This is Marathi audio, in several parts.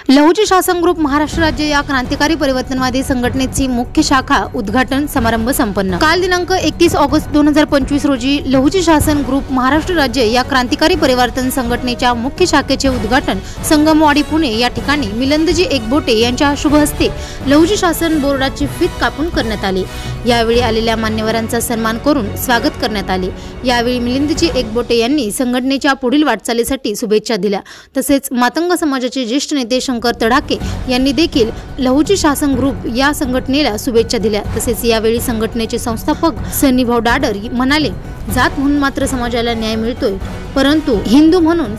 लहुजी शासन ग्रुप महाराष्ट्र राज्य या क्रांतिकारी परिवर्तनवादी संघटनेची मुख्य शाखा उद्घाटन समारंभ संपन्न। काल दिनांक 31 ऑगस्ट 2025 रोजी लहुजी शासन ग्रुप महाराष्ट्र राज्य या क्रांतिकारी परिवर्तन संघटनेच्या मुख्य शाखेचे उद्घाटन संगमवाडी पुणे या ठिकाणी मिलिंदजी एकबोटे यांच्या शुभ हस्ते लहुजी शासन बोर्डाची फीत कापून करण्यात आली। यावेळी आलेल्या मान्यवरांचा सन्मान करून स्वागत करण्यात आले। यावेळी मिलिंदजी एकबोटे यांनी संघटनेच्या पुढील वाटचालीसाठी शुभेच्छा दिल्या। तसेच मातंग समाजाचे ज्येष्ठ नेते शंकर तडाके यांनी देखील लहुजी शासन ग्रुप या संघटनेला शुभेच्छा दिल्या। तसेच यावेळी संघटनेचे संस्थापक सनीभाऊ डाडर म्हणाले, जात म्हणून मात्र समाजाला न्याय मिळतोय, परंतु हिंदू म्हणून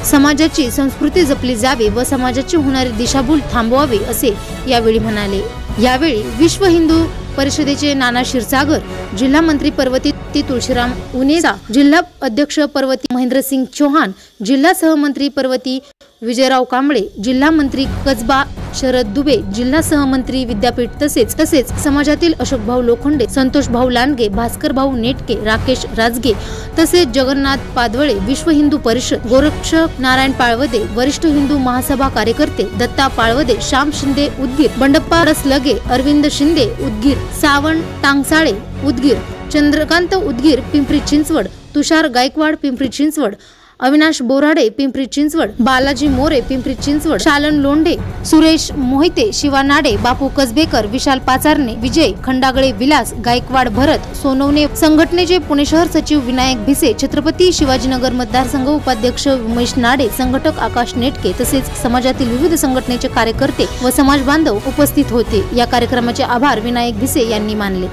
समाजाची संस्कृती जपली जावी व समाजाची होणारी दिशाभूल थांबवावी असे यावेळी म्हणाले। यावेळी विश्व हिंदू परिषदेचे नाना क्षीरसागर, जिल्हा मंत्री पर्वती तुळशीराम उनेजा, जिल्हा अध्यक्ष पर्वती महेंद्रसिंग चौहान, जिल्हा सहमंत्री पर्वती विजयराव कांबळे, जिल्हा मंत्री कसबा शरद दुबे, जिल्हा सहमंत्री विद्यापीठ तसेच समाजातील अशोकभाऊ लोखंडे, संतोषभाऊ लांडगे, भास्करभाऊ नेटके, राकेश राजगे तसेच जगन्नाथ पादवळे, विश्व हिंदू परिषद, गोरक्षक नारायण पाळवदे, वरिष्ठ हिंदू महासभा कार्यकर्ते दत्ता पाळवदे, श्याम शिंदे उदगीर, बंडप्पा रसलगे, अरविंद शिंदे उदगीर, सावंत टांगसाळे उदगीर, चंद्रकांत उदगीर पिंपरी चिंचवड, तुषार गायकवाड पिंपरी चिंचवड, अविनाश बोराडे पिंपरी चिंचवड, बालाजी मोरे पिंपरी चिंचवड, शालन लोंढे, सुरेश मोहिते, शिवा नाडे, बापू कसबेकर, विशाल पाचारणे, विजय खंडागळे, विलास गायकवाड, भरत सोनवणे, संघटनेचे पुणे शहर सचिव विनायक भिसे, छत्रपती शिवाजीनगर मतदारसंघ उपाध्यक्ष उमेश नाडे, संघटक आकाश नेटके तसेच समाजातील विविध संघटनेचे कार्यकर्ते व समाज बांधव उपस्थित होते। या कार्यक्रमाचे आभार विनायक भिसे यांनी मानले।